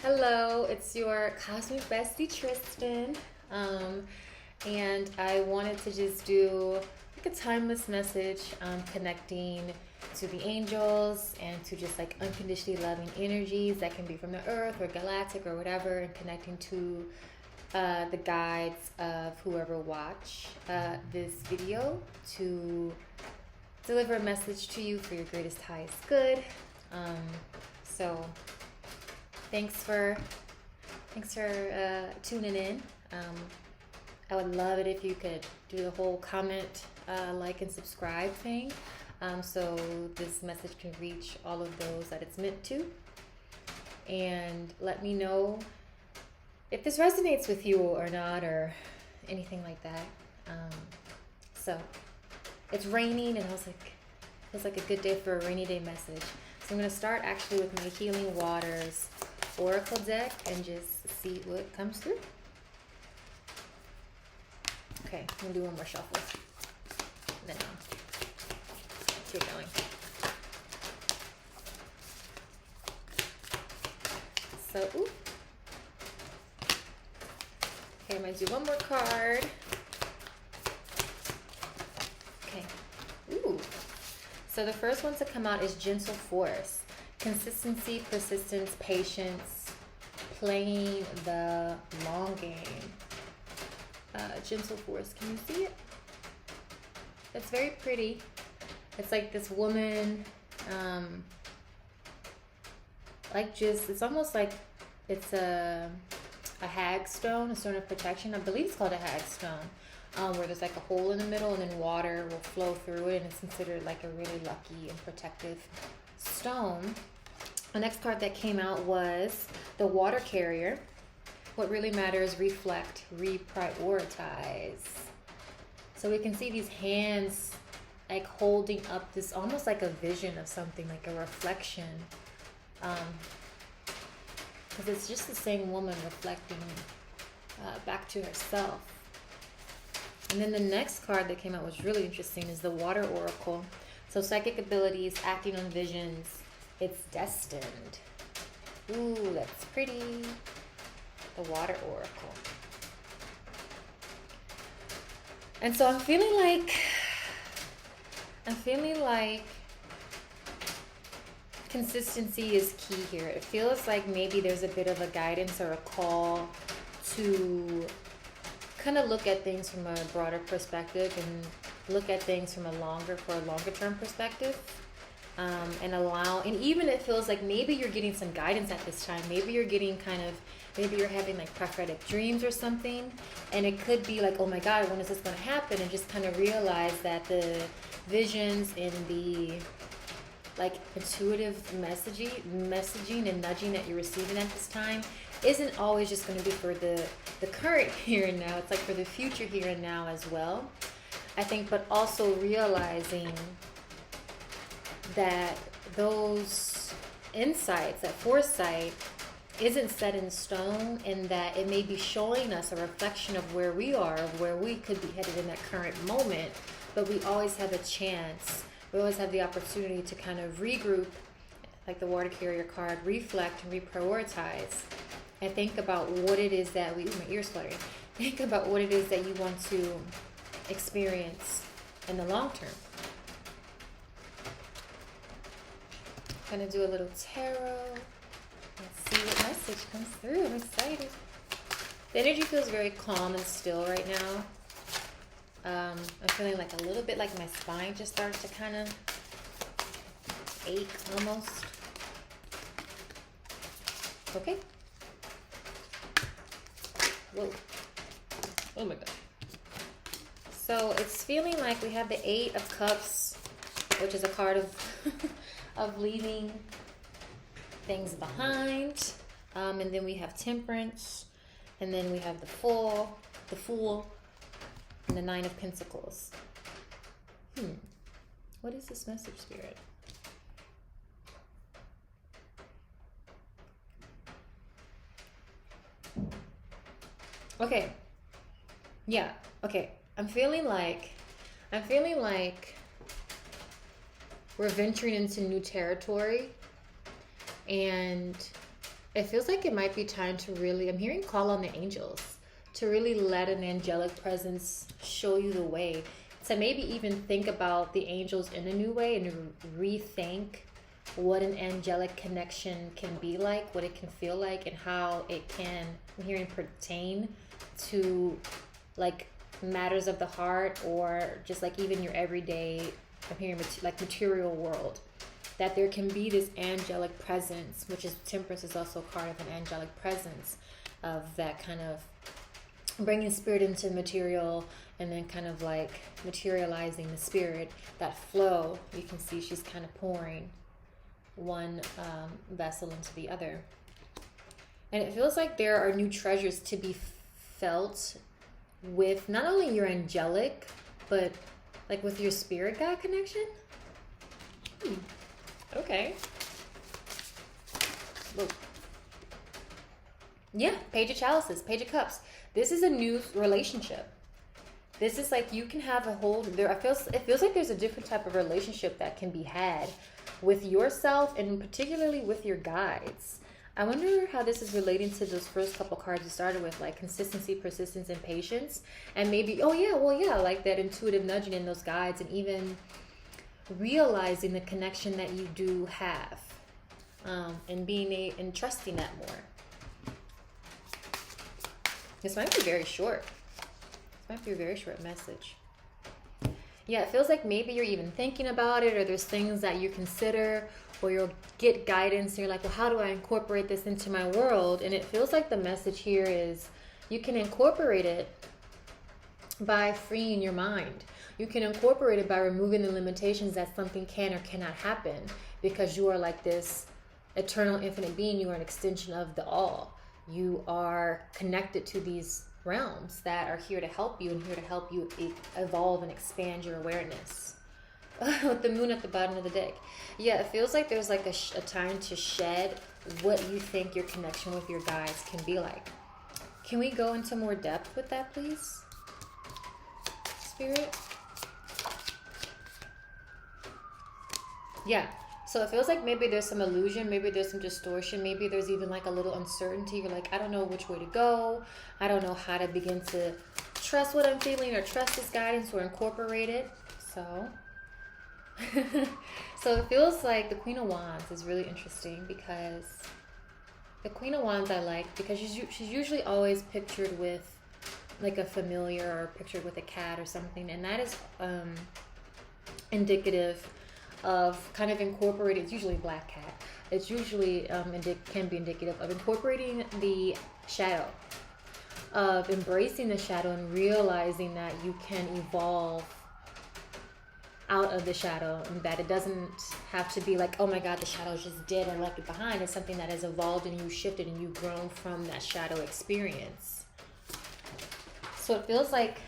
Hello, it's your cosmic bestie Tristan. And I wanted to just do like a timeless message, connecting to the angels and to just like unconditionally loving energies that can be from the earth or galactic or whatever, and connecting to the guides of whoever watch this video to deliver a message to you for your greatest highest good. So thanks for tuning in. I would love it if you could do the whole comment, like, and subscribe thing, so this message can reach all of those that it's meant to. And let me know if this resonates with you or not, or anything like that. So it's raining, and I was like, feels like a good day for a rainy day message. So I'm going to start actually with my Healing Waters Oracle deck and just see what comes through. Okay, I'm going to do one more shuffle. And then I'll keep going. So, ooh. Okay, I'm going to do one more card. Okay. Ooh. So the first one to come out is Gentle Force. Consistency, persistence, patience, playing the long game. Gentle Force, can you see it? It's very pretty. It's like this woman, it's almost like it's a hag stone, a stone of protection. I believe it's called a hag stone, where there's like a hole in the middle and then water will flow through it, and it's considered like a really lucky and protective stone. The next card that came out was the Water Carrier. What really matters, reflect, reprioritize. So we can see these hands like holding up this almost like a vision of something, like a reflection. Because it's just the same woman reflecting back to herself. And then the next card that came out was really interesting, is the Water Oracle. So psychic abilities, acting on visions, it's destined. Ooh, that's pretty. The Water Oracle. And so I'm feeling like consistency is key here. It feels like maybe there's a bit of a guidance or a call to kind of look at things from a broader perspective and look at things from a longer term perspective. And even it feels like maybe you're getting some guidance at this time. Maybe you're getting maybe you're having like prophetic dreams or something. And it could be like, oh my God, when is this going to happen? And just kind of realize that the visions and the like intuitive messaging and nudging that you're receiving at this time isn't always just going to be for the current here and now. It's like for the future here and now as well, I think. But also realizing that those insights, that foresight, isn't set in stone, and that it may be showing us a reflection of where we are, of where we could be headed in that current moment. But we always have a chance. We always have the opportunity to kind of regroup, like the Water Carrier card, reflect and reprioritize, and think about what it is that my ears fluttering. Think about what it is that you want to experience in the long term. Gonna do a little tarot. Let's see what message comes through. I'm excited. The energy feels very calm and still right now. I'm feeling like a little bit like my spine just started to kind of ache almost. Okay. Whoa. Oh my God. So it's feeling like we have the Eight of Cups, which is a card of of leaving things behind. And then we have Temperance, and then we have the Fool, and the Nine of Pentacles. What is this message, Spirit? Okay. Yeah. Okay. I'm feeling like we're venturing into new territory, and It feels like it might be time to really, I'm hearing call on the angels, to really let an angelic presence show you the way. To maybe even think about the angels in a new way and rethink what an angelic connection can be like, what it can feel like, and how it can, I'm hearing, pertain to like matters of the heart, or just like even your everyday, I'm hearing like material world. That there can be this angelic presence, which is Temperance is also part of an angelic presence of that kind of bringing spirit into material, and then kind of like materializing the spirit, that flow. You can see she's kind of pouring one vessel into the other. And it feels like there are new treasures to be felt with not only your angelic, but like with your spirit guide connection. Okay. Look. Yeah, Page of Chalices, Page of Cups. This is a new relationship. This is like you can have a whole there. It feels like there's a different type of relationship that can be had with yourself, and particularly with your guides. I wonder how this is relating to those first couple cards you started with, like consistency, persistence, and patience. And maybe, oh yeah, well yeah, like that intuitive nudging in those guides, and even realizing the connection that you do have, and and trusting that more. This might be very short. This might be a very short message. Yeah, it feels like maybe you're even thinking about it, or there's things that you consider, or you'll get guidance and you're like, well, how do I incorporate this into my world? And it feels like the message here is you can incorporate it by freeing your mind. You can incorporate it by removing the limitations that something can or cannot happen, because you are like this eternal infinite being. You are an extension of the all. You are connected to these realms that are here to help you, and here to help you evolve and expand your awareness. With the moon at the bottom of the deck. Yeah, it feels like there's like a time to shed what you think your connection with your guides can be like. Can we go into more depth with that, please? Spirit? Yeah. So it feels like maybe there's some illusion, maybe there's some distortion, maybe there's even like a little uncertainty. You're like, I don't know which way to go. I don't know how to begin to trust what I'm feeling, or trust this guidance, or incorporate it. So so it feels like the Queen of Wands is really interesting, because the Queen of Wands I like because she's usually always pictured with like a familiar, or pictured with a cat or something, and that is indicative of kind of incorporating. It's usually a black cat. It's usually can be indicative of incorporating the shadow, of embracing the shadow, and realizing that you can evolve out of the shadow, and that it doesn't have to be like, oh my god, the shadow's just dead and left it behind. It's something that has evolved, and you shifted, and you've grown from that shadow experience. So it feels like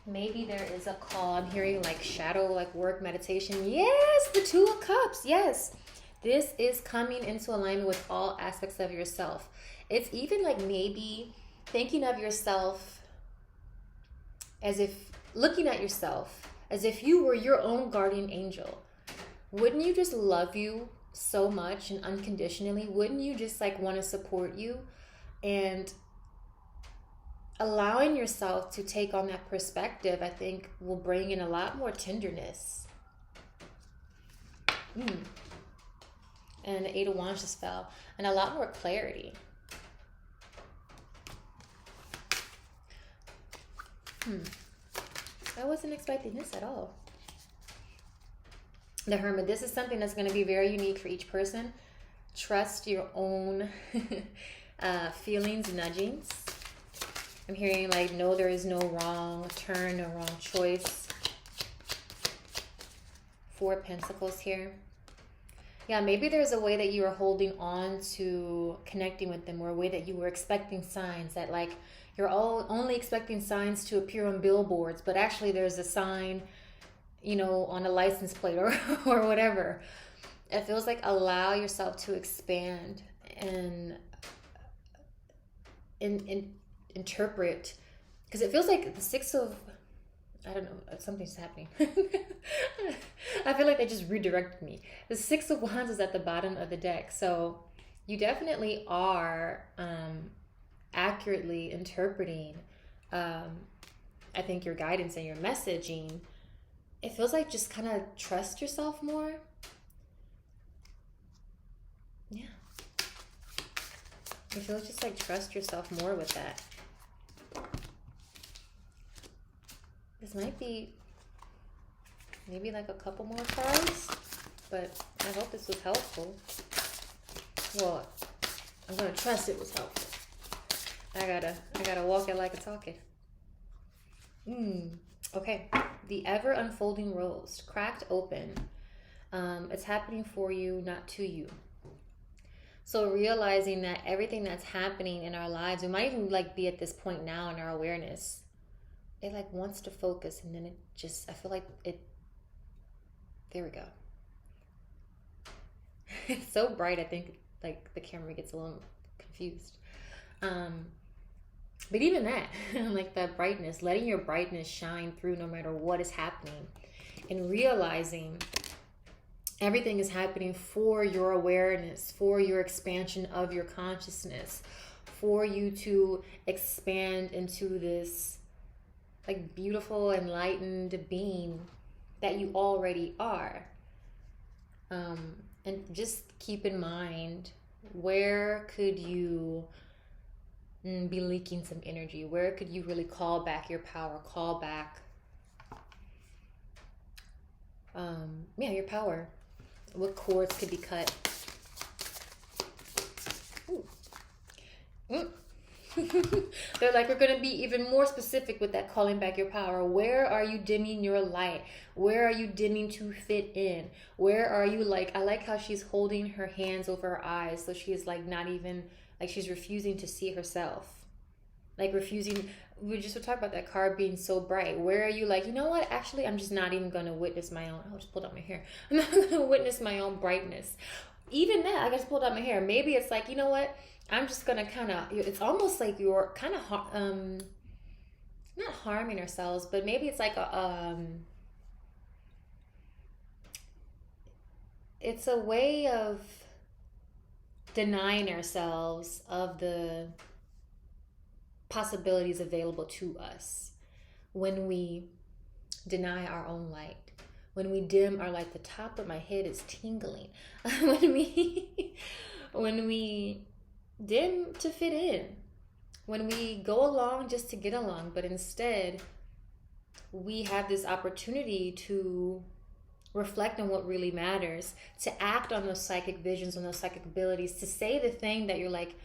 maybe there is a call. I'm hearing like shadow, like work, meditation. Yes, the Two of Cups. Yes, this is coming into alignment with all aspects of yourself. It's even like maybe thinking of yourself as if, looking at yourself as if you were your own guardian angel. Wouldn't you just love you so much and unconditionally? Wouldn't you just like want to support you? And allowing yourself to take on that perspective, I think, will bring in a lot more tenderness. And the Eight of Wands just fell. And a lot more clarity. I wasn't expecting this at all. The Hermit. This is something that's going to be very unique for each person. Trust your own feelings, nudgings. I'm hearing like, no, there is no wrong turn, no wrong choice. Four of Pentacles here. Yeah, maybe there's a way that you are holding on to connecting with them, or a way that you were expecting signs, that like you're only expecting signs to appear on billboards, but actually there's a sign, you know, on a license plate or whatever. It feels like allow yourself to expand and interpret, because it feels like the Six of, I don't know, something's happening. I feel like they just redirected me. The Six of Wands is at the bottom of the deck. So you definitely are accurately interpreting, I think, your guidance and your messaging. It feels like just kind of trust yourself more. Yeah. It feels just like trust yourself more with that. This might be maybe like a couple more cards, but I hope this was helpful. Well, I'm gonna trust it was helpful. I gotta walk it like I talk it. Okay. The ever unfolding rose, cracked open. It's happening for you, not to you. So realizing that everything that's happening in our lives, we might even like be at this point now in our awareness, it like wants to focus, and then it just, I feel like it, there we go. It's so bright, I think like the camera gets a little confused. But even that, like that brightness, letting your brightness shine through no matter what is happening, and realizing everything is happening for your awareness, for your expansion of your consciousness, for you to expand into this like beautiful, enlightened being that you already are. And just keep in mind, where could you be leaking some energy? Where could you really call back your power, call back your power? What cords could be cut? They're like, we're going to be even more specific with that calling back your power. Where are you dimming your light? Where are you dimming to fit in? Where are you like, I like how she's holding her hands over her eyes, so she's like not even, like she's refusing to see herself. Like refusing, we just were talking about that card being so bright. Where are you like, you know what, actually I'm just not even going to witness my own, I just pulled out my hair. I'm not going to witness my own brightness. Even that, I just pulled out my hair. Maybe it's like, you know what, I'm just going to kind of, it's almost like you're kind of, not harming ourselves, but maybe it's like it's a way of denying ourselves of the possibilities available to us when we deny our own light. When we dim our light, the top of my head is tingling. when we dim to fit in, when we go along just to get along, but instead we have this opportunity to reflect on what really matters, to act on those psychic visions, on those psychic abilities, to say the thing that you're like,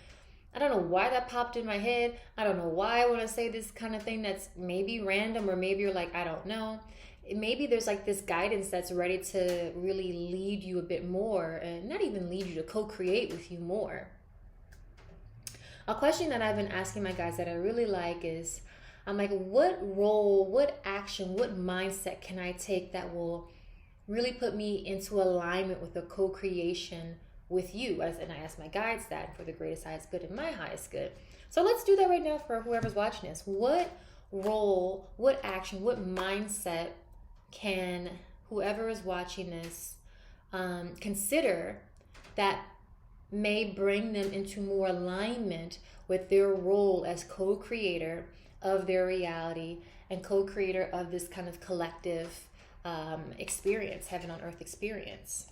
I don't know why that popped in my head. I don't know why I want to say this kind of thing that's maybe random, or maybe you're like, I don't know. Maybe there's like this guidance that's ready to really lead you a bit more, and not even lead you, to co-create with you more. A question that I've been asking my guys that I really like is, I'm like, what role, what action, what mindset can I take that will really put me into alignment with the co-creation with you? And I ask my guides that, for the greatest highest good and my highest good. So let's do that right now for whoever's watching this. What role, what action, what mindset can whoever is watching this consider that may bring them into more alignment with their role as co-creator of their reality and co-creator of this kind of collective experience, heaven on earth experience?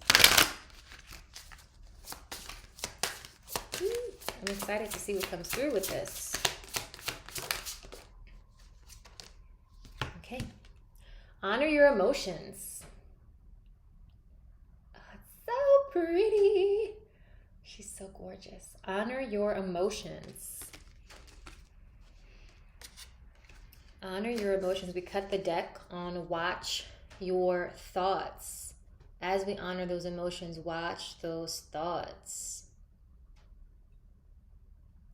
I'm excited to see what comes through with this. Okay. Honor your emotions. Oh, it's so pretty. She's so gorgeous. Honor your emotions. Honor your emotions. We cut the deck on watch your thoughts. As we honor those emotions, watch those thoughts.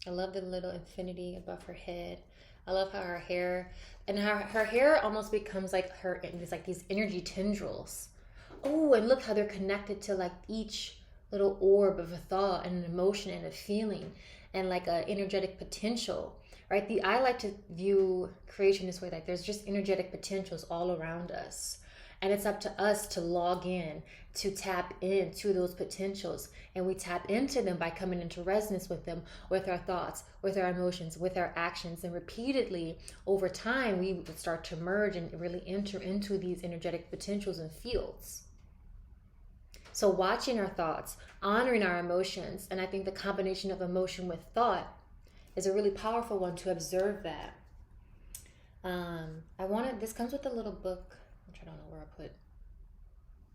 I love the little infinity above her head. I love how her hair, and her hair almost becomes like it's like these energy tendrils. Oh, and look how they're connected to like each little orb of a thought and an emotion and a feeling and like a energetic potential, right? I like to view creation this way, like there's just energetic potentials all around us. And it's up to us to log in, to tap into those potentials. And we tap into them by coming into resonance with them, with our thoughts, with our emotions, with our actions. And repeatedly over time, we would start to merge and really enter into these energetic potentials and fields. So watching our thoughts, honoring our emotions, and I think the combination of emotion with thought is a really powerful one to observe that. This comes with a little book, which I don't know where I put,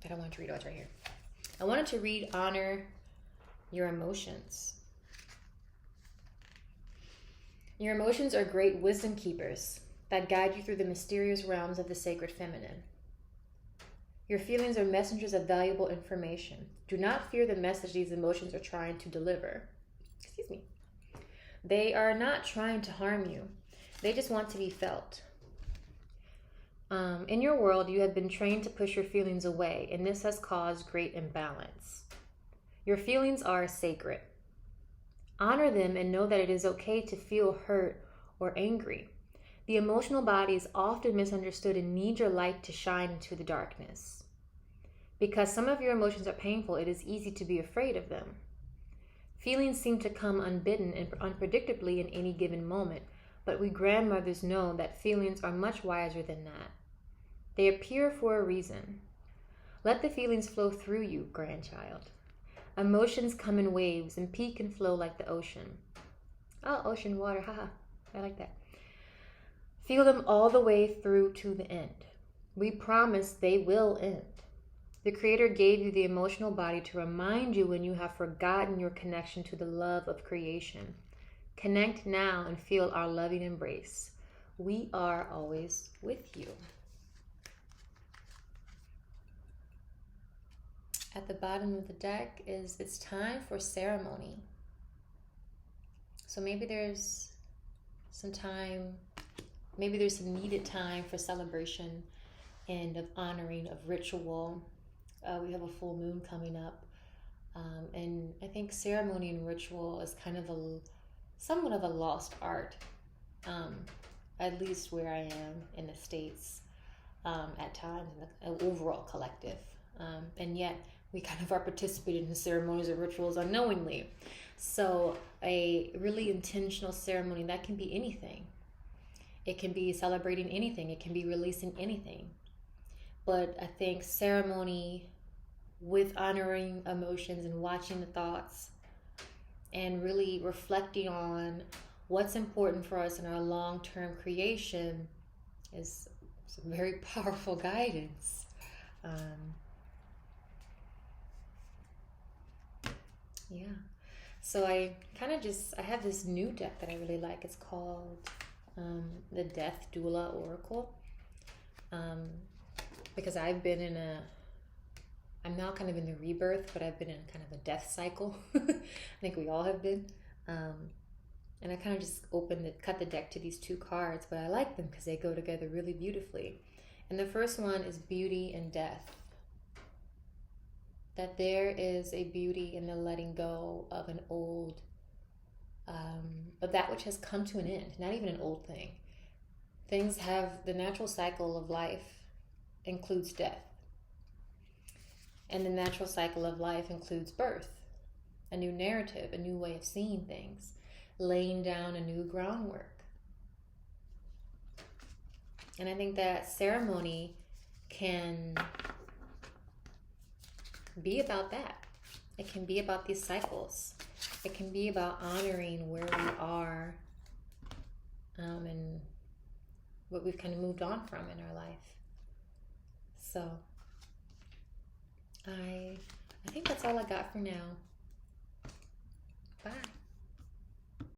that I wanted to read. Oh, it's right here. I wanted to read Honor Your Emotions. Your emotions are great wisdom keepers that guide you through the mysterious realms of the sacred feminine. Your feelings are messengers of valuable information. Do not fear the message these emotions are trying to deliver. Excuse me. They are not trying to harm you. They just want to be felt. In your world, you have been trained to push your feelings away, and this has caused great imbalance. Your feelings are sacred. Honor them and know that it is okay to feel hurt or angry. The emotional body is often misunderstood and needs your light to shine into the darkness. Because some of your emotions are painful, it is easy to be afraid of them. Feelings seem to come unbidden and unpredictably in any given moment, but we grandmothers know that feelings are much wiser than that. They appear for a reason. Let the feelings flow through you, grandchild. Emotions come in waves and peak and flow like the ocean. Oh, ocean water, haha, I like that. Feel them all the way through to the end. We promise they will end. The Creator gave you the emotional body to remind you when you have forgotten your connection to the love of creation. Connect now and feel our loving embrace. We are always with you. At the bottom of the deck is it's time for ceremony. So maybe there's some time, maybe there's some needed time for celebration and of honoring, of ritual. We have a full moon coming up. And I think ceremony and ritual is kind of somewhat of a lost art, at least where I am in the States, at times, in the overall collective. And yet we kind of are participating in ceremonies and rituals unknowingly. So a really intentional ceremony, that can be anything. It can be celebrating anything. It can be releasing anything. But I think ceremony with honoring emotions and watching the thoughts and really reflecting on what's important for us in our long-term creation is some very powerful guidance. Yeah. So I have this new deck that I really like. It's called the Death Doula Oracle. Because I'm now kind of in the rebirth, but I've been in kind of a death cycle. I think we all have been. And I kind of just cut the deck to these two cards, but I like them because they go together really beautifully. And the first one is beauty and death. That there is a beauty in the letting go of an old, of that which has come to an end, not even an old thing. Things have, the natural cycle of life includes death. And the natural cycle of life includes birth, a new narrative, a new way of seeing things, laying down a new groundwork. And I think that ceremony can be about that. It can be about these cycles. It can be about honoring where we are and what we've kind of moved on from in our life. So I think that's all I got for now.